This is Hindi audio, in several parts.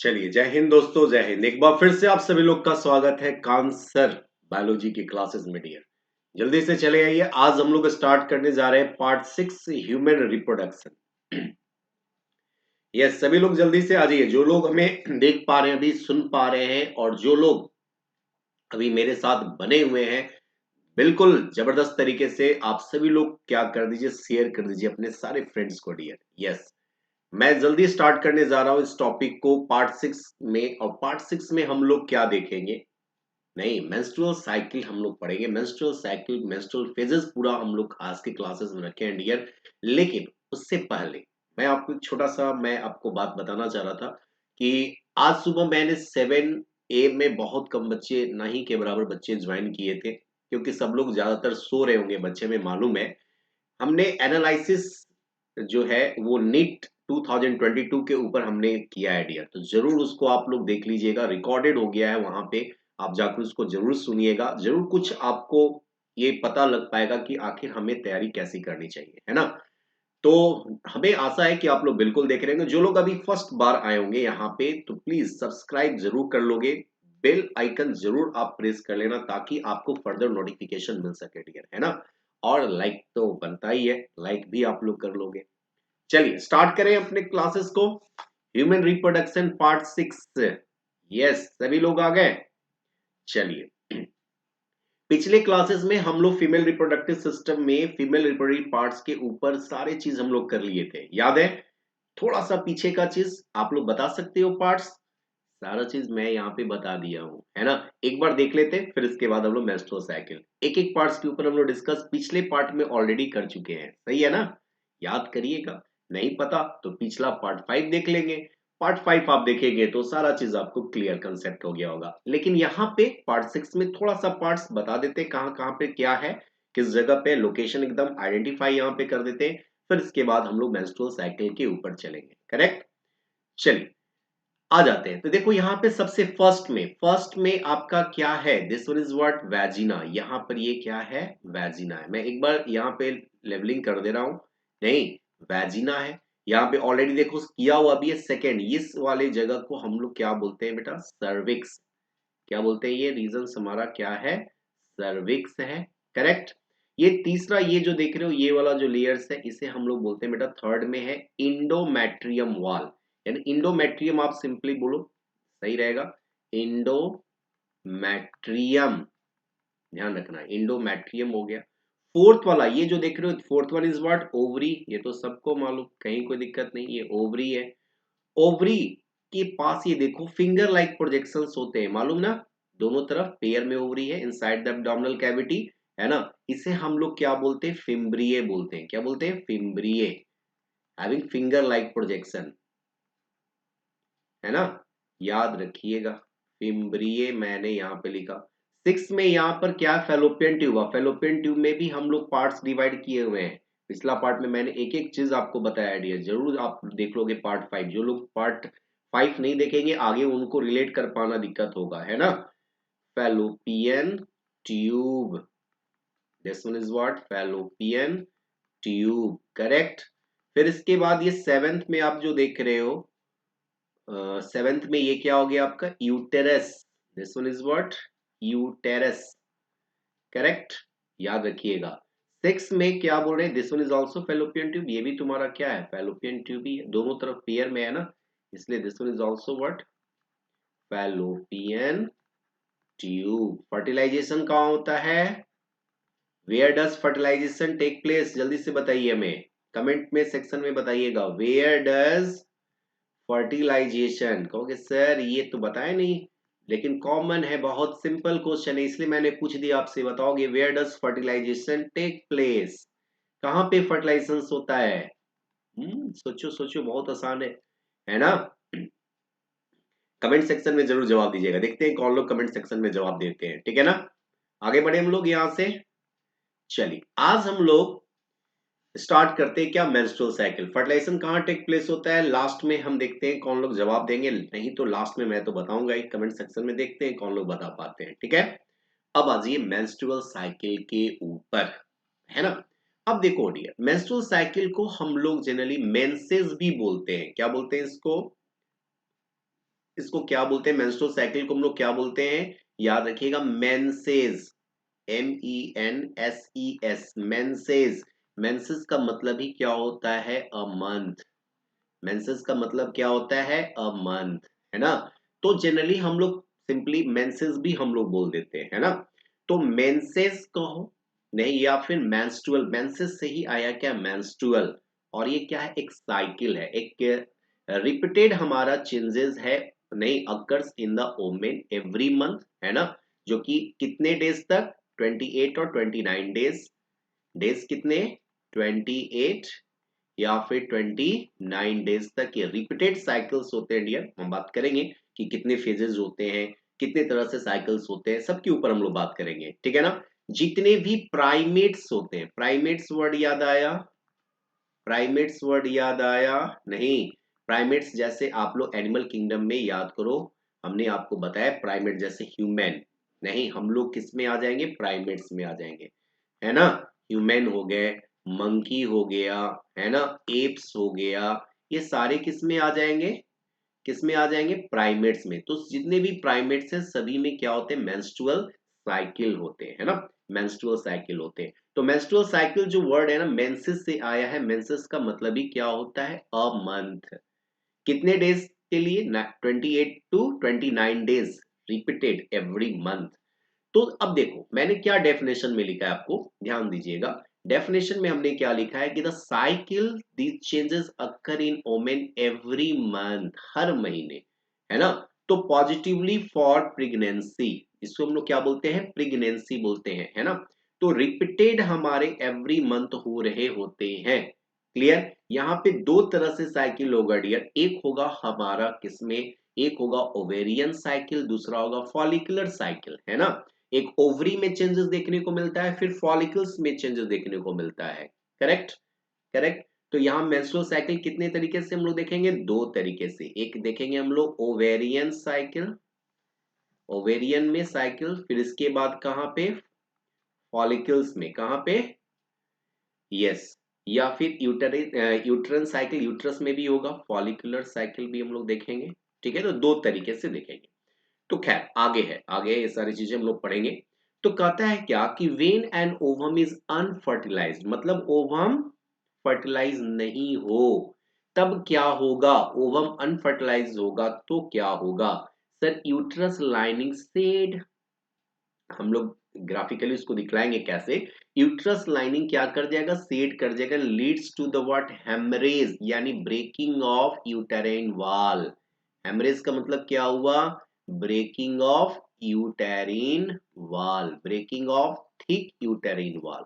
चलिए, जय हिंद दोस्तों, जय हिंद। एक बार फिर से आप सभी लोग का स्वागत है कांसर बायोलॉजी की क्लासेस में डियर। जल्दी से चले आइए। आज हम लोग स्टार्ट करने जा रहे हैं पार्ट 6 ह्यूमन रिप्रोडक्शन। यस, सभी लोग जल्दी से आ जाइए। जो लोग हमें देख पा रहे हैं, अभी सुन पा रहे हैं, और जो लोग अभी मेरे साथ बने हुए हैं, बिल्कुल जबरदस्त तरीके से आप सभी लोग क्या कर दीजिए, शेयर कर दीजिए अपने सारे फ्रेंड्स को डियर। यस, मैं जल्दी स्टार्ट करने जा रहा हूं इस टॉपिक को पार्ट 6 में। और पार्ट 6 में हम लोग क्या देखेंगे? नहीं, मेंस्ट्रुअल साइकिल हम लोग पढ़ेंगे। मेंस्ट्रुअल साइकिल, मेंस्ट्रुअल फेजेस पूरा हम लोग आज के क्लासेस में रखे हैं डियर। लेकिन उससे पहले मैं आपको बात बताना चाह रहा था कि आज सुबह मैंने 7 ए में बहुत कम बच्चे, ना ही के बराबर बच्चे ज्वाइन किए थे, क्योंकि सब लोग ज्यादातर सो रहे होंगे बच्चे में मालूम है। हमने एनालिसिस जो है वो नीट 2022 के ऊपर हमने किया है डियर, तो जरूर उसको आप लोग देख लीजिएगा, रिकॉर्डेड हो गया है वहां पे। आप जाकर उसको जरूर सुनिएगा, जरूर कुछ आपको ये पता लग पाएगा कि आखिर हमें तैयारी कैसी करनी चाहिए, है ना। तो हमें आशा है कि आप लोग बिल्कुल देख रहे होंगे। जो लोग अभी फर्स्ट बार आए होंगे यहाँ पे, तो प्लीज सब्सक्राइब जरूर कर लोगे। बेल आइकन जरूर आप प्रेस कर लेना, ताकि आपको फर्दर नोटिफिकेशन मिल सके डियर, है ना। और लाइक तो बनता ही है, लाइक भी आप लोग कर लोगे। चलिए स्टार्ट करें अपने क्लासेस को। Human reproduction part 6। यस, सभी लोग आ गए। चलिए, पिछले क्लासेस में हम लोग फीमेल रिप्रोडक्टिव सिस्टम में फीमेल रिप्रोडक्टिव पार्ट्स के ऊपर सारे चीज हम लोग कर लिए थे, याद है। थोड़ा सा पीछे का चीज आप लोग बता सकते हो पार्ट्स। सारा चीज मैं यहाँ पे बता दिया हूँ, है ना। एक बार देख लेते हैं, फिर इसके बाद हम लोग मेंस्ट्रुअल साइकिल एक एक पार्ट्स के ऊपर हम लोग डिस्कस पिछले पार्ट में ऑलरेडी कर चुके हैं, सही है ना। याद करिएगा, नहीं पता तो पिछला पार्ट 5 देख लेंगे। पार्ट 5 आप देखेंगे तो सारा चीज आपको क्लियर कंसेप्ट हो गया होगा। लेकिन यहाँ पे पार्ट 6 में थोड़ा सा पार्ट्स बता देते, कहाँ कहाँ पे क्या है, किस जगह पे लोकेशन एकदम आइडेंटिफाई यहाँ पे कर देते। फिर इसके बाद हम लोग मेंस्ट्रुअल साइकिल के ऊपर चलेंगे, करेक्ट। चलिए आ जाते हैं। तो देखो यहाँ पे सबसे फर्स्ट में आपका क्या है, दिस वन इज व्हाट, वैजिना। यहाँ पर ये क्या है, वैजिना है। मैं एक बार यहाँ पे लेबलिंग कर दे रहा हूँ, नहीं, वैजिना है। यहाँ पे ऑलरेडी देखो किया हुआ भी है। सेकेंड, इस वाले जगह को हम लोग क्या बोलते हैं बेटा, सर्विक्स। क्या बोलते हैं, ये रीजन हमारा क्या है, सर्विक्स है, करेक्ट। ये तीसरा, ये जो देख रहे हो ये वाला जो लेयर्स है, इसे हम लोग बोलते हैं बेटा, थर्ड में है इंडोमेट्रियम वॉल। यानी इंडोमेट्रियम आप सिंपली बोलो, सही रहेगा, इंडोमेट्रियम। ध्यान रखना, इंडोमेट्रियम हो गया। फोर्थ वाला ये जो देख रहे हो, fourth one is what, ovary. ये तो सबको मालूम, कहीं कोई दिक्कत नहीं, ये ओवरी है। ओवरी के पास ये देखो फिंगर लाइक प्रोजेक्शंस होते हैं, मालूम ना। दोनों तरफ पेयर में ओवरी है, इनसाइड द एब्डोमिनल कैविटी, है ना। इसे हम लोग क्या बोलते हैं, फिम्ब्रिये बोलते हैं। क्या बोलते हैं, फिम्ब्रिये, हैविंग फिंगर लाइक प्रोजेक्शन, है ना। याद रखिएगा, फिम्ब्रिये मैंने यहाँ पे लिखा। 6 में यहाँ पर क्या, फेलोपियन ट्यूब। फेलोपियन ट्यूब में भी हम लोग पार्ट्स डिवाइड किए हुए हैं। पिछला पार्ट में मैंने एक एक चीज आपको बताया डियर, जरूर आप देख लोगे पार्ट 5। जो लोग पार्ट 5 नहीं देखेंगे आगे उनको रिलेट कर पाना दिक्कत होगा, है ना। Fallopian tube, this one is what, fallopian tube, correct. फिर इसके बाद ये सेवेंथ में आप जो देख रहे हो, सेवेंथ में ये क्या हो गया आपका, uterus. This one is what, uterus, correct. याद रखिएगा। 6 में क्या बोल रहे हैं, this one is also fallopian tube. ये भी तुम्हारा क्या है, फेलोपियन ट्यूब ही है, दोनों तरफ पेयर में है ना, इसलिए this one is also what, fallopian tube. Fertilization कहाँ होता है, where does fertilization take place, जल्दी से बताइए हमें, कमेंट में सेक्शन में बताइएगा, वेयर डज फर्टिलाइजेशन। कहोगे सर ये तो बताया नहीं, लेकिन कॉमन है, बहुत सिंपल क्वेश्चन है, इसलिए मैंने पूछ दिया आपसे। बताओगे where does fertilization take place, कहाँ पे फर्टिलाइजेशन होता है। सोचो सोचो, बहुत आसान है ना। कमेंट सेक्शन में जरूर जवाब दीजिएगा, देखते हैं कौन लोग कमेंट सेक्शन में जवाब देते हैं, ठीक है ना। आगे बढ़े हम लोग यहां से। चलिए आज हम लोग स्टार्ट करते हैं क्या, मेंस्ट्रुअल साइकिल। फर्टिलाइजेशन कहाँ टेक प्लेस होता है, लास्ट में हम देखते हैं कौन लोग जवाब देंगे, नहीं तो लास्ट में मैं तो बताऊंगा ही। कमेंट सेक्शन में देखते हैं कौन लोग बता पाते हैं, ठीक है। अब आ जाइए मेंस्ट्रुअल साइकिल के ऊपर, है ना। अब देखो डियर, मेंस्ट्रुअल साइकिल को हम लोग जनरली मेंसेस भी बोलते हैं। क्या बोलते हैं इसको, इसको क्या बोलते हैं, मेंस्ट्रुअल साइकिल को हम लोग क्या बोलते हैं, याद रखिएगा, मेंसेस, MENSES, मेंसेस। मेंसेस का मतलब ही क्या होता है, अ मंथ। मेंसेस का मतलब क्या होता है, अ मंथ, है ना। तो जनरली हम लोग सिंपली मेंसेस भी हम लोग बोल देते हैं, है ना। तो मेंसेस कहो नहीं, या फिर मेंस्ट्रुअल, मेंसेस से ही आया क्या, मेंस्ट्रुअल। और ये क्या है, एक साइकिल है, एक रिपीटेड हमारा चेंजेस है, नहीं, occurs in the women every month, है ना। जो कि कितने डेज तक, 28 और 29 डेज। डेज कितने, 28 या फिर 29 डेज तक ये रिपीटेड साइकिल्स होते हैं डियर। हम बात करेंगे कि कितने फेजेस होते हैं, कितने तरह से साइकिल्स होते हैं, सबके ऊपर हम लोग बात करेंगे, ठीक है ना। जितने भी प्राइमेट्स होते हैं, प्राइमेट्स वर्ड याद आया, प्राइमेट्स वर्ड याद आया, नहीं। प्राइमेट्स जैसे आप लोग एनिमल किंगडम में याद करो, हमने आपको बताया प्राइमेट जैसे ह्यूमन, नहीं, हम लोग किस में आ जाएंगे, प्राइमेट्स में आ जाएंगे, है ना। ह्यूमन हो गए, मंकी हो गया, है ना, एप्स हो गया, ये सारे किस में आ जाएंगे, किस में आ जाएंगे, प्राइमेट्स में। तो जितने भी प्राइमेट्स हैं सभी में क्या होते हैं, मेंस्ट्रुअल साइकिल होते हैं, है ना, मेंस्ट्रुअल साइकिल होते हैं। तो मेंस्ट्रुअल साइकिल जो वर्ड है ना, मेंसेस से आया है, मेंसेस का मतलब ही क्या होता है, अ मंथ। कितने डेज के लिए, 28 to 29 days, repeated every month. तो अब देखो मैंने क्या डेफिनेशन में लिखा है, आपको ध्यान दीजिएगा। डेफिनेशन में हमने क्या लिखा है कि the cycle these changes occur in women every month, हर महीने, है ना। तो पॉजिटिवली फॉर प्रेगनेंसी, इसको हम लोग क्या बोलते हैं, प्रेगनेंसी बोलते हैं, है ना। तो रिपीटेड हमारे एवरी मंथ हो रहे होते हैं। क्लियर, यहाँ पे दो तरह से साइकिल होगा डियर, एक होगा हमारा किसमें, एक होगा ओवेरियन साइकिल, दूसरा होगा फॉलिकुलर साइकिल, है ना। एक ओवरी में चेंजेस देखने को मिलता है, फिर फॉलिकल्स में चेंजेस देखने को मिलता है। Correct, correct. तो यहाँ मेंस्ट्रुअल साइकिल कितने तरीके से हम लोग देखेंगे, दो तरीके से। एक देखेंगे हम लोग ओवेरियन साइकिल, ओवेरियन में साइकिल, फिर इसके बाद कहाँ पे, फॉलिकल्स में, कहाँ पे, यस, या फिर यूटरन साइकिल, यूट्रस में भी होगा, फॉलिकुलर साइकिल भी हम लोग देखेंगे। ठीक है, तो दो तरीके से देखेंगे। तो खैर आगे है, आगे ये सारी चीजें हम लोग पढ़ेंगे। तो कहता है क्या कि when an ovum is unfertilised, मतलब ओवम फर्टिलाइज नहीं हो, तब क्या होगा, ओवम अनफर्टिलाइज होगा तो क्या होगा, सर यूट्रस लाइनिंग सेड, हम लोग ग्राफिकली उसको दिखलाएंगे कैसे। यूट्रस लाइनिंग क्या कर जाएगा, सेड कर जाएगा, leads to the what, haemorrhage, यानी breaking of uterine wall. Haemorrhage का मतलब क्या हुआ, breaking of uterine wall, breaking of thick uterine wall.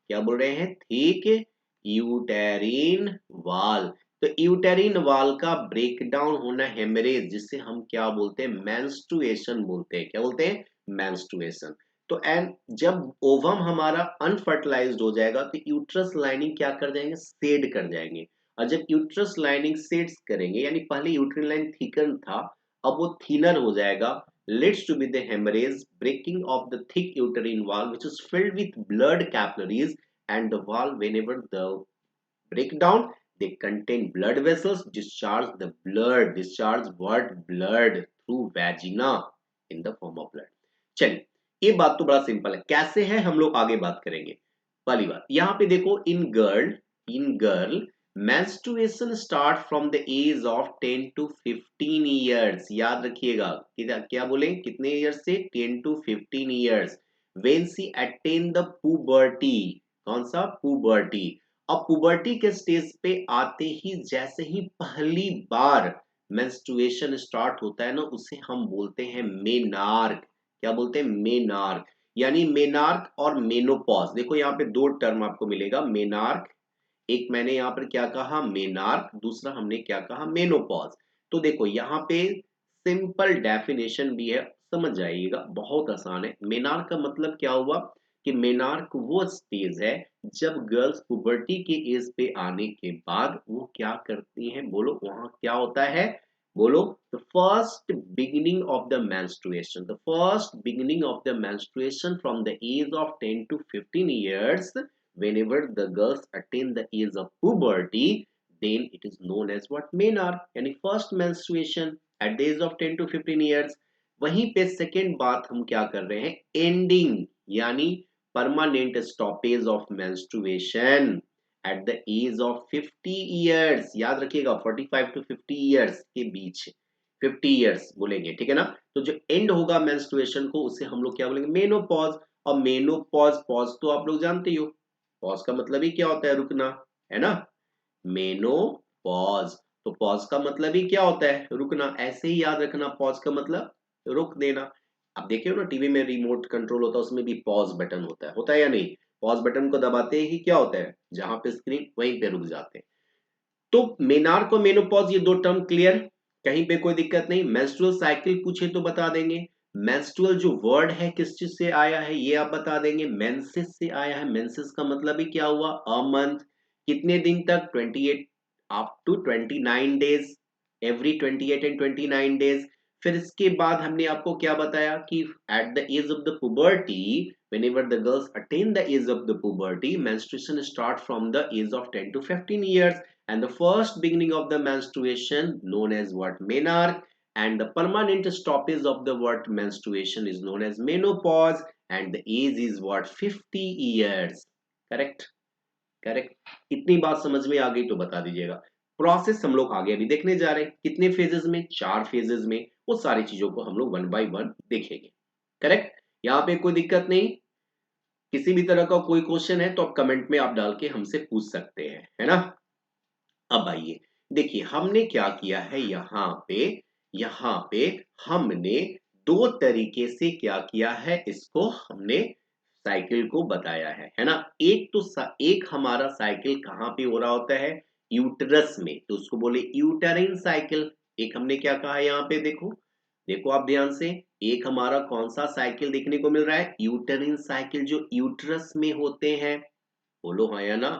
क्या बोल रहे हैं, थिक यूटेरिन वॉल। तो यूटेरिन वॉल का ब्रेकडाउन होना हेमरेज, जिससे हम क्या बोलते हैं, मेंस्ट्रुएशन बोलते हैं, क्या बोलते हैं, मेंस्ट्रुएशन। तो एंड जब ओवम हमारा अनफर्टिलाइज्ड हो जाएगा तो यूट्रस लाइनिंग क्या कर जाएंगे, सेड कर जाएंगे। और जब यूट्रस लाइनिंग सेड्स करेंगे, यानी पहले यूट्रिन लाइन थिकन था, अब वो थिनर हो जाएगा, leads to be the hemorrhage, breaking of the thick uterine wall which is filled with blood capillaries, and the wall whenever the breakdown they contain blood vessels, discharge the blood, discharge what, blood through vagina in the form of blood। चलिए, ये बात तो बड़ा सिंपल है, कैसे है हम लोग आगे बात करेंगे। पहली बात यहाँ पे देखो, इन girl menstruation start from the age of 10 to 15 years, याद रखिएगा, क्या बोले, कितने ईयर्स से, 10 to 15 years, when she attain the puberty, कौन सा, puberty। अब पुबर्टी के स्टेज पे आते ही, जैसे ही पहली बार मेंस्ट्रुएशन स्टार्ट होता है ना, उसे हम बोलते हैं मेनार्क। क्या बोलते हैं, मेनार्क। यानी मेनार्क और मेनोपॉज, देखो यहाँ पे दो टर्म आपको मिलेगा, मेनार्क, एक मैंने यहाँ पर क्या कहा, मेनार्क, दूसरा हमने क्या कहा, मेनोपॉज। तो देखो यहाँ पे सिंपल डेफिनेशन भी है, समझ जाइएगा, बहुत आसान है। मेनार्क का मतलब क्या हुआ, कि मेनार्क वो स्टेज है जब गर्ल्स पुबर्टी के एज पे आने के बाद वो क्या करती हैं, बोलो वहां क्या होता है, बोलो, the first beginning of the menstruation, the first beginning of the menstruation from the age of 10 to 15 years, whenever the girls attain the age of puberty, then it is known as what, menarche, यानी first menstruation। At the age of 10 to 15 years. वहीं पे सेकेंड बात हम क्या कर रहे हैं, एंडिंग यानी permanent stoppage of menstruation at the age of 50 years. याद रखिएगा 45 to 50 ईयर्स के बीच 50 ईयर्स बोलेंगे, ठीक है ना। तो जो एंड होगा मेंस्ट्रुएशन को उसे हम लोग क्या बोलेंगे, मेनोपॉज। और मेनोपॉज, पॉज तो आप लोग जानते ही हो, पॉज का मतलब ही क्या होता है, रुकना, है ना। मेनोपॉज, तो पॉज का मतलब ही क्या होता है, रुकना। ऐसे ही याद रखना, पॉज का मतलब रुक देना। आप देखे हो ना टीवी में रिमोट कंट्रोल होता है, उसमें भी पॉज बटन होता है या नहीं। पॉज बटन को दबाते ही क्या होता है, जहां पे स्क्रीन वहीं पे रुक जाते हैं। तो मेनार्क और मेनोपॉज ये दो टर्म क्लियर, कहीं पे कोई दिक्कत नहीं। मेंस्ट्रुअल साइकिल पूछे तो बता देंगे। मेंस्ट्रुअल जो वर्ड है किस चीज से आया है ये आप बता देंगे, मेंसेस से आया है। मेंसेस का मतलब ही क्या हुआ, अ मंथ। कितने दिन तक, 28 up to 29 days, every 28 and 29 days. फिर इसके बाद हमने आपको क्या बताया कि at the age of the puberty, whenever the girls attain the age of the puberty, menstruation start from the age of 10 to 15 years, and the first beginning of the menstruation known as what, menarche, and the permanent stoppage of the what menstruation is known as menopause, and the age is what, 50 years। Correct, correct. इतनी बात समझ में आ गई तो बता दीजिएगा। प्रोसेस हम लोग आगे अभी देखने जा रहे हैं, कितने फेजेस में, 4 फेजेस में। वो सारी चीजों को हम लोग वन बाय वन देखेंगे। करेक्ट, यहाँ पे कोई दिक्कत नहीं। किसी भी तरह का कोई क्वेश्चन है तो आप कमेंट में आप डाल के हमसे पूछ सकते हैं, है ना। अब आइए देखिए हमने क्या किया है, यहाँ पे हमने दो तरीके से क्या किया है, इसको हमने साइकिल को बताया है ना। एक तो एक हमारा साइकिल कहाँ पे हो रहा होता है, यूटरस में, तो उसको बोले यूटेरिन साइकिल। एक हमने क्या कहा है यहाँ पे, देखो देखो आप ध्यान से, एक हमारा कौन सा साइकिल देखने को मिल रहा है, यूटेरिन साइकिल, जो यूटरस में होते हैं। बोलो हाँ या ना,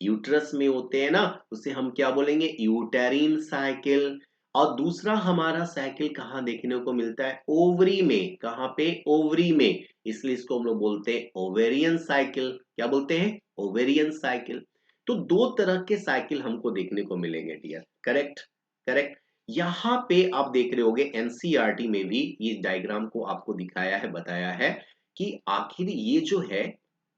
यूट्रस में होते हैं ना, उसे हम क्या बोलेंगे, यूटेरिन साइकिल। और दूसरा हमारा साइकिल कहाँ देखने को मिलता है, ओवरी में। कहाँ पे, ओवरी में, इसलिए इसको हम लोग बोलते हैं ओवेरियन साइकिल। क्या बोलते हैं, ओवेरियन साइकिल। तो दो तरह के साइकिल हमको देखने को मिलेंगे डियर। Correct, correct. यहाँ पे आप देख रहे होगे एनसीईआरटी में भी ये डायग्राम को आपको दिखाया है, बताया है कि आखिर ये जो है,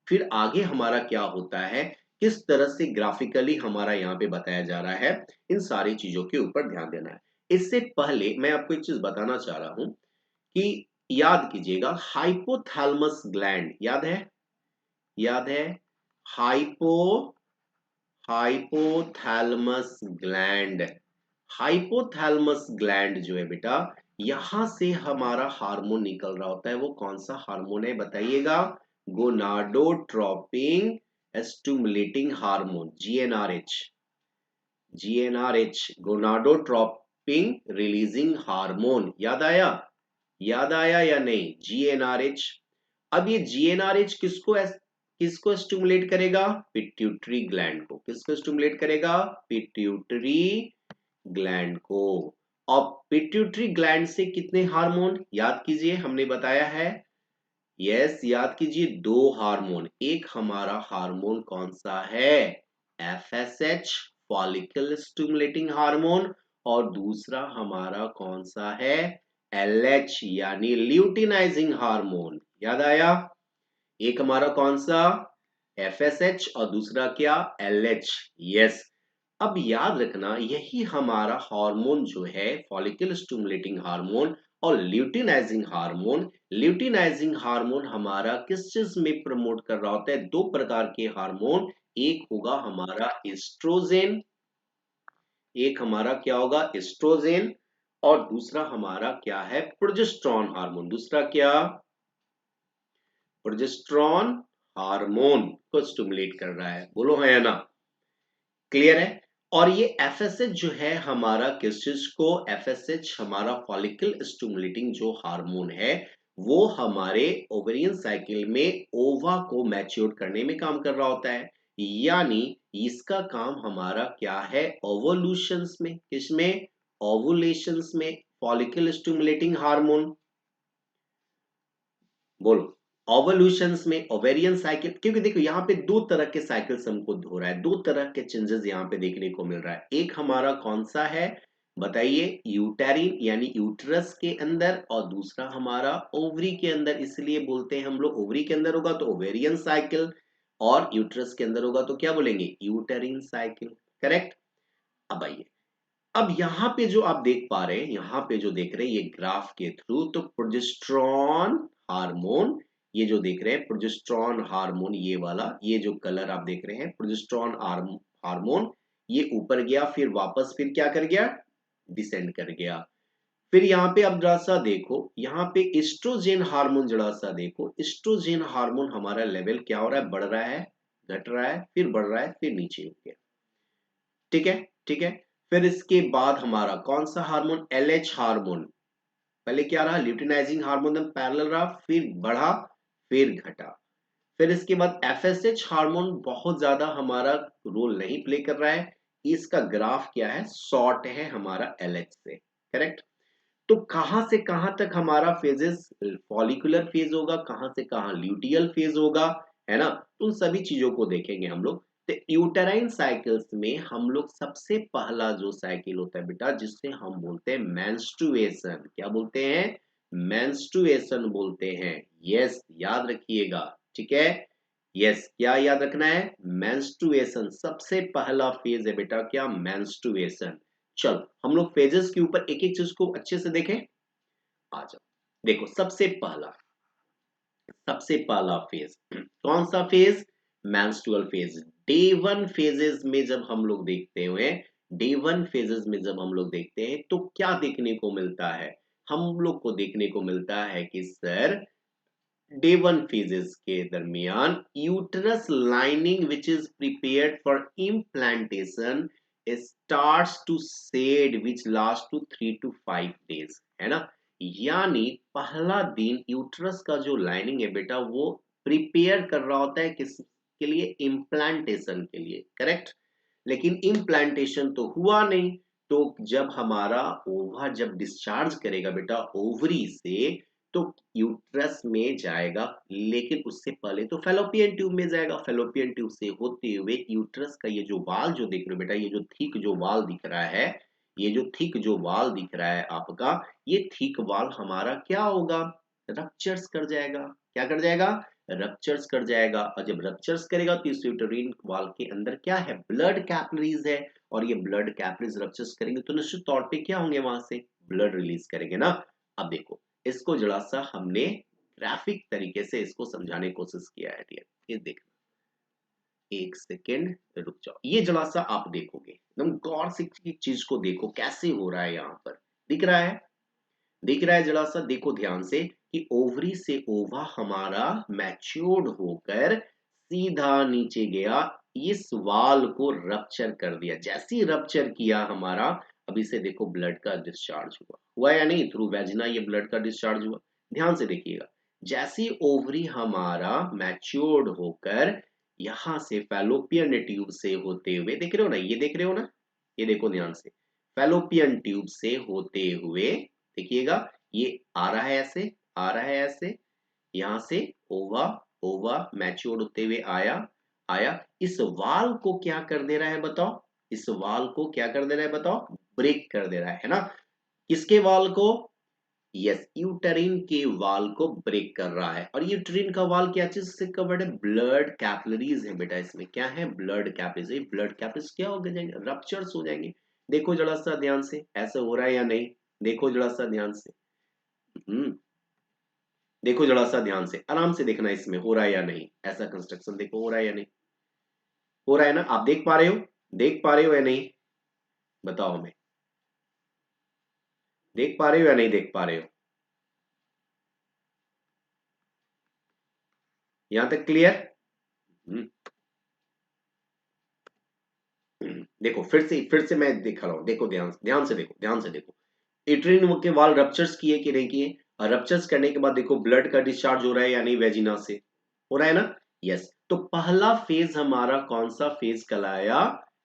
फिर आगे हमारा क्या होता है, किस तरह से ग्राफिकली हमारा यहाँ पे बताया जा रहा है, इन सारी चीजों के ऊपर ध्यान देना है। इससे पहले मैं आपको एक चीज बताना चाह रहा हूं कि याद कीजिएगा, हाइपोथैलेमस ग्लैंड याद है, याद है, hypo hypothalamus gland. Hypothalamus gland जो है बेटा, यहां से हमारा हार्मोन निकल रहा होता है। वो कौन सा हार्मोन है बताइएगा, gonadotropin stimulating hormone, GnRH. GnRH, gonadotropin releasing hormone. याद आया, याद आया या नहीं, जीएनआरएच। अब ये जीएनआरएच किसको स्टिमुलेट करेगा, पिट्यूटरी ग्लैंड को। किसको स्टिमुलेट करेगा, पिट्यूटरी ग्लैंड को। और पिट्यूटरी ग्लैंड से कितने हार्मोन याद कीजिए, हमने बताया है, यस याद कीजिए, दो हार्मोन। एक हमारा हार्मोन कौन सा है, एफएसएच, फॉलिकल स्टिमुलेटिंग हार्मोन। और दूसरा हमारा कौन सा है, एलएच यानी ल्यूटिनाइजिंग हार्मोन। याद आया, एक हमारा कौन सा, एफएसएच, और दूसरा क्या, एलएच। यस। अब याद रखना, यही हमारा हार्मोन जो है, फॉलिकल स्टिमुलेटिंग हार्मोन और ल्यूटिनाइजिंग हार्मोन। ल्यूटिनाइजिंग हार्मोन हमारा किस चीज में प्रमोट कर रहा होता है, दो प्रकार के हार्मोन। एक होगा हमारा एस्ट्रोजेन, एक हमारा क्या होगा, एस्ट्रोजेन। और दूसरा हमारा क्या है, प्रोजेस्टेरॉन हार्मोन। दूसरा क्या, प्रोजेस्टेरॉन हार्मोन को स्टिमुलेट कर रहा है। बोलो है ना, क्लियर है। और ये एफएसएच जो है हमारा किस चीज को, एफएसएच हमारा फॉलिकल स्टिमुलेटिंग जो हार्मोन है, वो हमारे ओवेरियन साइकिल में ओवा को मैच्योर करने में काम कर रहा होता है। यानी इसका काम हमारा क्या है, ओवोल्यूशंस में, किसमें, ओवुलेशंस में, फॉलिकल स्टिमुलेटिंग हार्मोन। बोलो, ओवल्यूशंस में, ओवेरियन साइकिल। क्योंकि देखो यहाँ पे दो तरह के साइकिल्स हमको हो रहा है, दो तरह के चेंजेस यहाँ पे देखने को मिल रहा है। एक हमारा कौन सा है, बताइए, यूटेरिन यानी यूट्रस के अंदर और दूसरा हमारा ओवरी के अंदर, इसलिए बोलते हैं हम लोग ओवरी के अंदर होगा तो ओवेरियन साइकिल और यूट्रस के अंदर होगा तो क्या बोलेंगे, यूटेरिन साइकिल। करेक्ट। अब आइए, अब यहाँ पे जो आप देख पा रहे हैं, यहाँ पे जो देख रहे हैं ये ग्राफ के थ्रू, तो प्रोजेस्टेरॉन हार्मोन, ये जो देख रहे हैं प्रोजेस्टेरॉन हार्मोन, ये वाला, ये जो कलर आप देख रहे हैं प्रोजेस्टेरॉन हार्मोन, ये ऊपर गया, फिर वापस फिर क्या कर गया, डिसेंड कर गया। फिर यहाँ पे अब जरा सा देखो, यहाँ पे एस्ट्रोजन हार्मोन जरा सा देखो, एस्ट्रोजन हार्मोन हमारा लेवल क्या हो रहा है, बढ़ रहा है, घट रहा है, फिर बढ़ रहा है, फिर नीचे हो गया। ठीक है, ठीक है। फिर इसके बाद हमारा कौन सा हार्मोन, एलएच हार्मोन, पहले क्या रहा, ल्यूटिनाइजिंग हार्मोन पैरेलल रहा, फिर बढ़ा, फिर घटा। फिर इसके बाद एफएसएच हार्मोन बहुत ज्यादा हमारा रोल नहीं प्ले कर रहा है, इसका ग्राफ क्या है, शॉर्ट है हमारा एलएच से। करेक्ट। तो कहां से कहां तक हमारा फेजेस, फॉलिकुलर फेज होगा, कहां से कहां ल्यूटियल फेज होगा, है ना, तो उन सभी चीजों को देखेंगे हम लोग। तो यूटेराइन साइकिल्स में हम लोग सबसे पहला जो साइकिल होता है बेटा, जिससे हम बोलते हैं मेंस्ट्रुएशन, क्या बोलते हैं, मेंस्ट्रुएशन बोलते हैं। यस, याद रखिएगा। ठीक है, यस, क्या याद रखना है, मेंस्ट्रुएशन सबसे पहला फेज है बेटा, क्या, मेंस्ट्रुएशन। चलो हम लोग फेजेस के ऊपर एक एक चीज को अच्छे से देखें। आ जाओ, देखो सबसे पहला फेज कौन सा phase, menstrual phase. Day one phases में जब हम लोग देखते हुए, डे वन फेजेस में जब हम लोग देखते हैं तो क्या देखने को मिलता है, हम लोग को देखने को मिलता है कि सर डे वन फेजेस के दरमियान uterus lining which is prepared for implantation starts to shed which last to 3 to 5 days, है ना। यानी पहला दिन यूटरस का जो लाइनिंग है बेटा वो प्रिपेयर कर रहा होता है किसके लिए, इम्प्लांटेशन के लिए। करेक्ट। लेकिन इम्प्लांटेशन तो हुआ नहीं, तो जब हमारा ओवा जब डिस्चार्ज करेगा बेटा ओवरी से, तो यूट्रस में जाएगा, लेकिन उससे पहले तो फेलोपियन ट्यूब में जाएगा, फेलोपियन ट्यूब से होते हुए यूट्रस का ये जो वाल जो देख रहे हो बेटा, ये जो थिक जो वाल दिख रहा है, ये जो थिक जो वाल दिख रहा है आपका, ये थिक वाल हमारा क्या होगा, रप्चर्स कर जाएगा। क्या कर जाएगा, रप्चर्स कर जाएगा। और जब रप्चर्स करेगा तो इस यूटेरिन वाल के अंदर क्या है, ब्लड कैपिलरीज है, और ये ब्लड कैपिलरीज रप्चर्स करेंगे तो निश्चित तौर पे क्या होंगे, वहां से ब्लड रिलीज करेंगे ना। अब देखो, इसको जरा सा हमने ग्राफिक तरीके से इसको समझाने की कोशिश किया है डियर, ये देखना, एक सेकेंड रुक जाओ, ये जरा सा आप देखोगे एकदम गौर से चीज को देखो कैसे हो रहा है, यहाँ पर दिख रहा है, दिख रहा है, जरा सा देखो ध्यान से कि ओवरी से ओवा हमारा मैच्योर्ड होकर सीधा नीचे गया, इस वाल को रप्चर कर दिया। जैसे ही रप्चर किया हमारा, अभी से देखो ब्लड का डिस्चार्ज हुआ, हुआ या नहीं, थ्रू वेजिना ये ब्लड का डिस्चार्ज हुआ। ध्यान से देखिएगा, जैसे ओवरी हमारा मैच्योर्ड होकर यहां से फैलोपियन ट्यूब से होते हुए, देख रहे हो ना, ये देख रहे हो ना, ये देखो ध्यान से, फैलोपियन ट्यूब से होते हुए, देखिएगा, ये आ रहा है ऐसे, आ रहा है ऐसे, यहां से ओवा, ओवा मैच्योर्ड होते हुए आया, आया, इस वाल को क्या कर दे रहा है बताओ, इस वाल को क्या कर दे रहा है बताओ, ब्रेक कर दे रहा है ना। किसके वाल को, यस, यूटेरिन के वाल को ब्रेक कर रहा है। और यूटेरिन का वाल क्या चीज से कवर्ड है, ब्लड कैपिलरीज है बेटा, इसमें क्या है, ब्लड कैपिलरीज, ब्लड कैपिलरीज क्या हो जाएंगे, रप्चर्स हो जाएंगे। देखो जरा सा ध्यान से ऐसा हो रहा है या नहीं, देखो जरा सा ध्यान से, देखो जरा सा ध्यान से, आराम से देखना इसमें हो रहा है या नहीं, ऐसा कंस्ट्रक्शन देखो हो रहा है या नहीं, हो रहा है ना, आप देख पा रहे हो, देख पा रहे हो या नहीं, बताओ हमें, देख पा रहे हो या नहीं देख पा रहे हो, यहां तक क्लियर। देखो फिर से मैं दिखा रहा हूं, देखो ध्यान से देखो, ध्यान से देखो, एट्रिन के वाल रप्चर्स किए कि नहीं किए, और रप्चर्स करने के बाद देखो ब्लड का डिस्चार्ज हो रहा है या नहीं वेजिना से, हो रहा है ना। यस, तो पहला फेज हमारा कौन सा फेज कहलाया,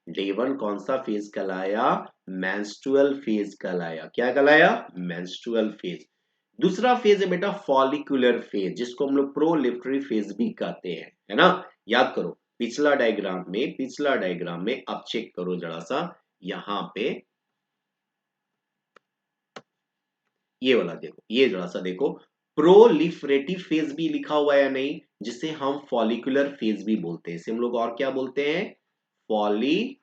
डे वन कौन सा फेज कहलाया, मेंस्ट्रुअल फेज कहलाया, क्या कहलाया, मेंस्ट्रुअल फेज। दूसरा फेज है बेटा फॉलिकुलर फेज, जिसको हम लोग प्रोलिफेटरी फेज भी कहते हैं, है ना। याद करो, पिछला डायग्राम में आप चेक करो जरा सा, यहाँ पे ये वाला देखो, ये जरा सा देखो, प्रोलिफरेटिव फेज भी लिखा हुआ है या नहीं, जिसे हम फॉलिकुलर फेज भी बोलते हैं। इसे हम लोग और क्या बोलते हैं? फॉली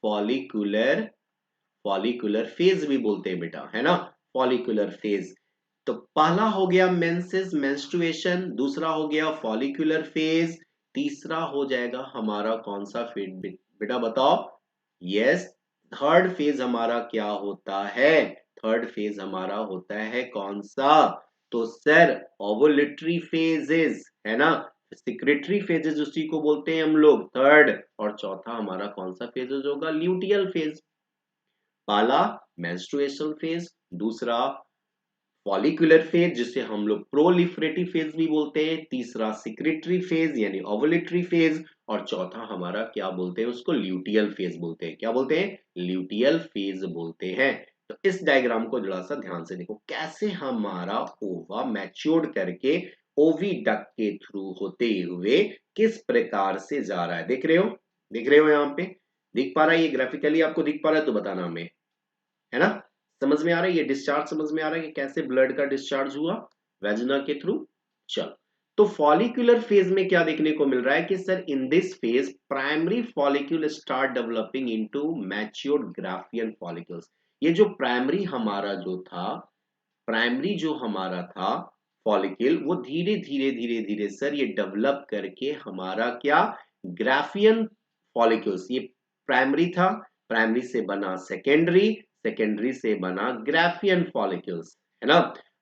फॉलिकुलर फॉलिकुलर फेज भी बोलते हैं बेटा, है ना, फॉलिकुलर फेज। तो पहला हो गया मेंसेस मेंस्ट्रुएशन, दूसरा हो गया फॉलिकुलर फेज, तीसरा हो जाएगा हमारा कौन सा फेज बेटा बताओ? यस, थर्ड फेज हमारा क्या होता है? थर्ड फेज हमारा होता है कौन सा? तो सर ओवुलेटरी फेजेस, है ना, सिक्रेटरी फेजेस उसी को बोलते हैं हम लोग थर्ड। और चौथा हमारा कौन सा फेजेस होगा? Luteal phase. पहला मेंस्ट्रुएशन फेज, दूसरा फॉलिकुलर फेज जिसे हम लोग प्रोलिफरेटिव फेज भी बोलते हैं, तीसरा सिक्रेटरी फेज यानी ओवुलेटरी फेज, और चौथा हमारा क्या बोलते हैं उसको? ल्यूटियल फेज बोलते हैं। क्या बोलते हैं? ल्यूटियल फेज बोलते हैं। तो इस डायग्राम को जरा सा ध्यान से देखो, कैसे हमारा ओवा मैच्योर्ड करके ओविडक्ट के थ्रू होते हुए किस प्रकार से जा रहा है। देख रहे हो? देख रहे हो? यहाँ पे दिख पा रहा है? ये ग्राफिकली आपको दिख पा रहा है तो बताना हमें, है ना? समझ में आ रहा है? ये डिस्चार्ज समझ में आ रहा है कि कैसे ब्लड का डिस्चार्ज हुआ वेजिना के थ्रू? चलो, तो फॉलिकुलर फेज में क्या देखने को मिल रहा है कि sir in this phase primary follicle start developing into matured Graafian follicles. ये जो प्राइमरी हमारा जो था, प्राइमरी जो हमारा था फॉलिक्यूल, वो धीरे धीरे धीरे धीरे सर ये डेवलप करके हमारा क्या? Graafian follicles. ये प्राइमरी था, प्राइमरी से बना सेकेंडरी, सेकेंडरी से बना ग्राफियन फॉलिक्यूल्स, है ना?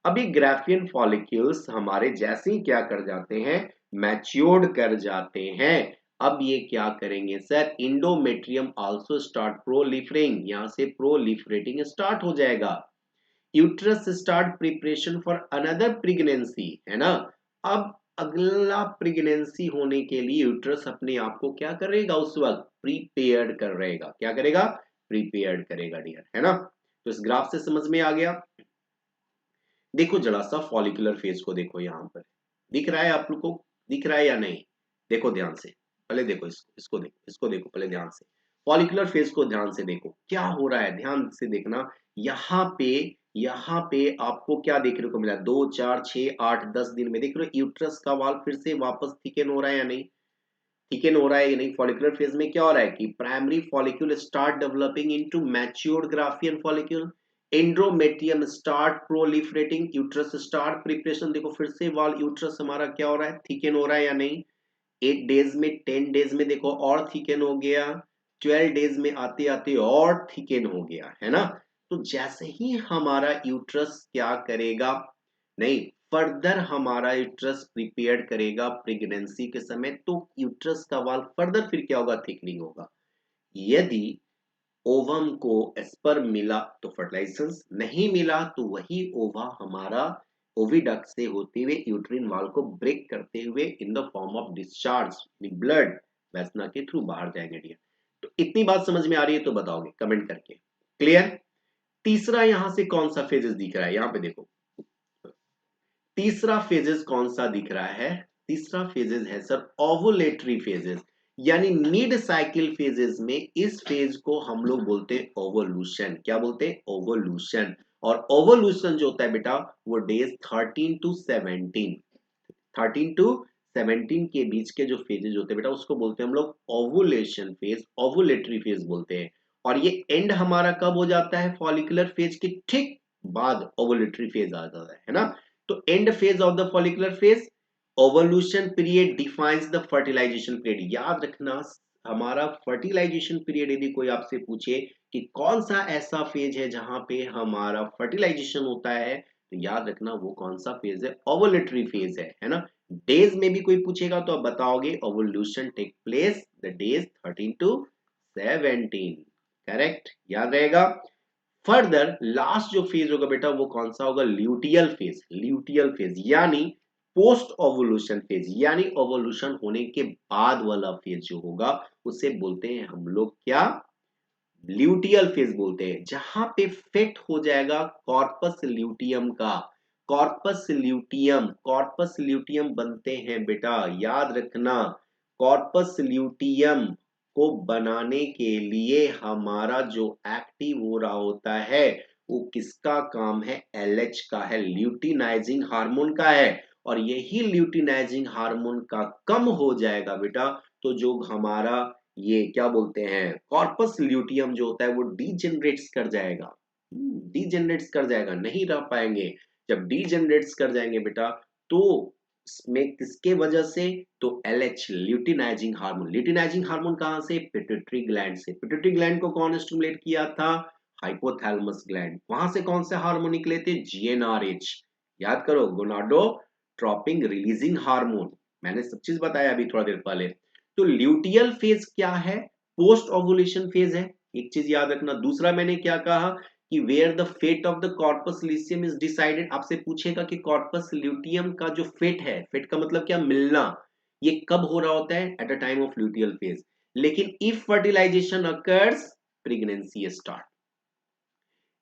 अब ये ग्राफियन फॉलिक्यूल्स हमारे जैसे ही क्या कर जाते हैं? मैच्योर्ड कर जाते हैं। अब ये क्या करेंगे sir? Endometrium also start proliferating, यहां से प्रोलिफरेटिंग स्टार्ट हो जाएगा। Uterus start preparation for another pregnancy, है ना? अब अगला प्रेगनेंसी होने के लिए यूट्रस अपने आप को क्या करेगा? उस वक्त प्रिपेयर्ड कर रहेगा। क्या करेगा? प्रिपेयर्ड करेगा डियर, है ना? तो इस ग्राफ से समझ में आ गया। देखो जरा सा फॉलिकुलर फेज को देखो, यहां पर दिख रहा है आप लोग को? दिख रहा है या नहीं? देखो ध्यान से, पहले देखो इसको देखो, इसको देखो पहले ध्यान से। फॉलिकुलर फेज को ध्यान से देखो क्या हो रहा है, ध्यान से देखना। यहाँ पे आपको क्या देखने को मिला? 2 4 6 8 10 दिन में देख रहे हो यूट्रस का वाल फिर से वापस थिकन हो रहा है या नहीं? थिकन हो रहा है या नहीं? फॉलिकुलर फेज में क्या हो रहा है कि primary follicle start developing into matured Graafian follicle, endometrium start proliferating, uterus start preparation. देखो फिर से वाल यूट्रस हमारा क्या हो रहा है? थिकन हो रहा है या नहीं? 8 डेज में, 10 डेज में देखो और थिकन हो गया, 12 डेज में आते आते और थिकन हो गया, है ना? तो जैसे ही हमारा यूट्रस क्या करेगा, नहीं, फर्दर हमारा यूट्रस प्रिपेयर करेगा प्रेगनेंसी के समय, तो यूट्रस का वाल फर्दर फिर क्या होगा? थिकनिंग होगा। यदि ओवम को स्पर्म मिला तो फर्टिलाइजेशन, नहीं मिला तो वही ओवा हमारा ओविडक्ट से होते हुए यूट्रिन वाल को ब्रेक करते हुए in the form of discharge blood वेस्ना के थ्रू बाहर जाएंगे डियर। तो इतनी बात समझ में आ रही है तो बताओगे कमेंट करके। क्लियर? तीसरा यहां से कौन सा फेजेस दिख रहा है? यहां पे देखो, तीसरा फेजेस कौन सा दिख रहा है? तीसरा फेजेस है सर ओवुलेटरी फेजेस, यानी मिड साइकिल फेजेस में इस फेज को हम लोग बोलते हैं ओवोल्यूशन। क्या बोलते हैं? ओवोल्यूशन। और ओवोल्यूशन जो होता है बेटा वो डेज 13 टू 17, 13 टू 17 के बीच के जो फेजेस होते हैं बेटा उसको बोलते हैं हम लोग ओवुलेशन फेज, ओवुलेटरी फेज बोलते हैं। और ये एंड हमारा कब हो जाता है? फॉलिकुलर फेज के ठीक बाद ओवुलेटरी फेज आ जाता है ना? तो end phase of the follicular phase, ovulation period defines the fertilization period. याद रखना हमारा फर्टिलाइजेशन पीरियड, यदि कोई आपसे पूछे कि कौन सा ऐसा फेज है जहां पे हमारा फर्टिलाइजेशन होता है, तो याद रखना वो कौन सा फेज है? ओवुलेटरी फेज है ना? डेज में भी कोई पूछेगा तो आप बताओगे ovulation take place the days 13 to 17। Correct, याद रहेगा। फर्दर लास्ट जो फेज होगा बेटा वो कौन सा होगा? Luteal phase. ल्यूटियल फेज यानी पोस्ट ओवुलेशन फेज, यानी ओवुलेशन होने के बाद वाला फेज जो होगा उसे बोलते हैं हम लोग क्या? ल्यूटियल फेज बोलते हैं, जहां पे फेट हो जाएगा कॉर्पस ल्यूटियम का। कॉर्पस ल्यूटियम, कॉर्पस ल्यूटियम बनते हैं बेटा, याद रखना। कॉर्पस ल्यूटियम को बनाने के लिए हमारा जो एक्टिव हो रहा होता है वो किसका काम है? LH का है, ल्यूटिनाइजिंग हार्मोन का है। और यही ल्यूटिनाइजिंग हार्मोन का कम हो जाएगा बेटा, तो जो हमारा ये क्या बोलते हैं कॉर्पस ल्यूटियम जो होता है वो डीजेनरेट्स कर जाएगा, डीजेनरेट्स कर जाएगा, नहीं रह पाएंगे। जब डीजेनरेट्स कर जाएंगे बेटा, तो इसमें किसके वजह से? तो LH luteinizing hormone. Luteinizing hormone कहां से? पिट्यूटरी ग्लैंड से। पिट्यूटरी ग्लैंड को कौन स्टिमुलेट किया था? Hypothalamus gland. वहां से कौन से हार्मोन निकले थे? GnRH। याद करो, गोनाडोट्रोपिन रिलीजिंग हार्मोन। मैंने सब चीज बताया अभी थोड़ा देर पहले। तो ल्यूटियल फेज क्या है? पोस्ट ओवुलेशन फेज है, एक चीज याद रखना। दूसरा मैंने क्या कहा कि where the fate of the corpus luteum is decided. आपसे पूछेगा कि कॉर्पस ल्यूटियम का जो फेट है, फेट का मतलब क्या? मिलना, ये कब हो रहा होता है? At a time of luteal phase. लेकिन if fertilization occurs, pregnancy start.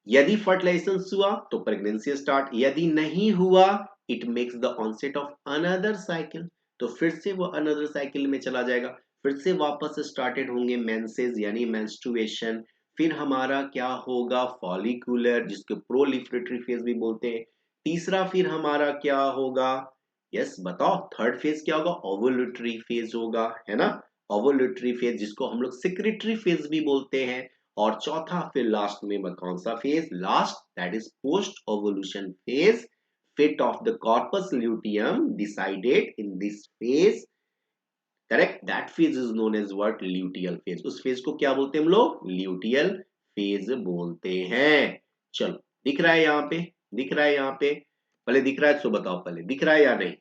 यदि फर्टिलाइजेशन हुआ तो प्रेगनेंसी स्टार्ट, यदि नहीं हुआ it makes the onset of another cycle, तो फिर से वो अनदर साइकिल में चला जाएगा, फिर से वापस स्टार्टेड होंगे मेंसेस यानी मेंस्ट्रुएशन। फिर हमारा क्या होगा? फॉलिकुलर, जिसको प्रोलिफरेटरी फेज भी बोलते हैं। तीसरा फिर हमारा क्या होगा? यस बताओ, थर्ड फेज क्या होगा? ओवुलेटरी फेज होगा, है ना? ओवुलेटरी फेज जिसको हम लोग सेक्रेटरी फेज भी बोलते हैं। और चौथा फिर लास्ट में कौन सा phase? Last, that is post ovulation phase. Fate of the corpus luteum decided in this phase, correct? That phase is known as what? Luteal phase. उस फेज को क्या बोलते हैं हम लोग? ल्यूटियल फेज बोलते हैं। चलो, दिख रहा है यहाँ पे? दिख रहा है यहाँ पे? पहले दिख रहा है तो बताओ, पहले दिख रहा है या नहीं?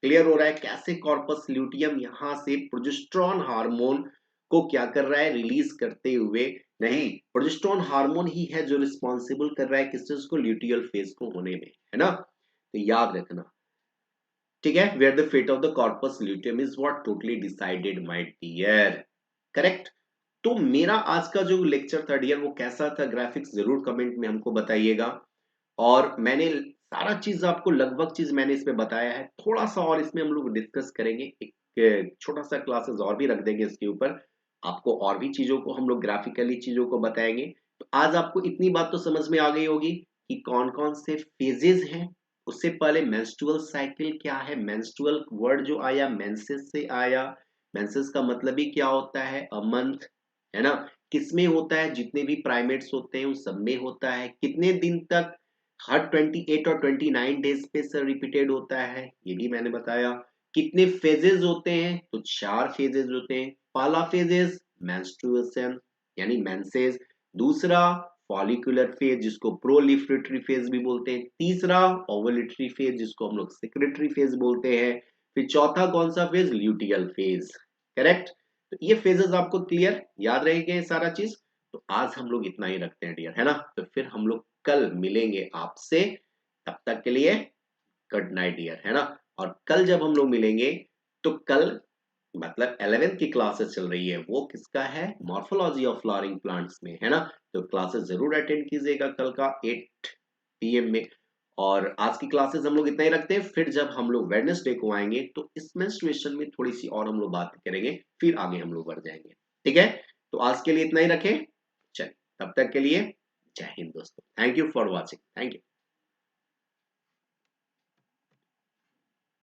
क्लियर हो रहा है कैसे कॉर्पस ल्यूटियम यहां से प्रोजेस्टेरोन हार्मोन को क्या कर रहा है? रिलीज करते हुए, नहीं, प्रोजेस्टेरोन हार्मोन ही है जो रिस्पॉन्सिबल कर रहा है किस चीज को? ल्यूटियल फेज को होने में, है ना? तो याद रखना, ठीक है? Where the fate of the corpus luteum is what? Totally decided my dear, correct? तो मेरा आज का जो लेक्चर था डियर वो कैसा था? ग्राफिक्स जरूर कमेंट में हमको बताइएगा। और मैंने सारा चीज आपको, लगभग चीज मैंने इसमें बताया है। थोड़ा सा और इसमें हम लोग डिस्कस करेंगे, एक छोटा सा क्लासेस और भी रख देंगे इसके ऊपर, आपको और भी चीजों को हम लोग ग्राफिकली चीजों को बताएंगे। तो आज आपको इतनी बात तो समझ में आ गई होगी कि कौन कौन से फेजेस हैं। उससे पहले मेंस्ट्रुअल साइकिल क्या है? मेंस्ट्रुअल वर्ड जो आया मेंसेस से आया। मेंसेस का मतलब ही क्या होता है? अ मंथ, है ना? किसमें होता है? जितने भी प्राइमेट्स होते हैं उन सब में होता है। कितने दिन तक? हर 28 और 29 डेज पे सर रिपीटेड होता है, ये भी मैंने बताया। कितने फेजेस होते हैं? तो 4 फेजेस होते हैं। पहला फेजेस मेंस्ट्रुएशन यानी मेंसेस। दूसरा फॉलिकुलर फेज जिसको प्रोलिफरेटरी फेज भी बोलते हैं। तीसरा ओवुलेटरी फेज जिसको हम लोग सेक्रेटरी फेज बोलते हैं। फिर चौथा कौन सा फेज? Luteal phase, correct? तो ये फेजेस आपको क्लियर याद रहेंगे ये सारा चीज। तो आज हम लोग इतना ही रखते हैं डियर, है ना? तो फिर हम लोग कल मिलेंगे आपसे, तब तक के लिए गुड नाइट डियर, है ना? और कल जब हम लोग मिलेंगे तो कल मतलब 11th की क्लासेस चल रही है, वो किसका है? मॉर्फोलॉजी ऑफ फ्लावरिंग प्लांट्स में, है ना? तो क्लासेस जरूर अटेंड कीजिएगा कल का 8 PM में। और आज की क्लासेस हम लोग इतना ही रखते हैं, फिर जब हम लोग वेडनेसडे को आएंगे तो इस मेंस्ट्रुएशन में थोड़ी सी और हम लोग बात करेंगे, फिर आगे हम लोग बढ़ जाएंगे, ठीक है? तो आज के लिए इतना ही रखें, चलिए तब तक के लिए जय हिंद दोस्तों, thank you for watching, thank you.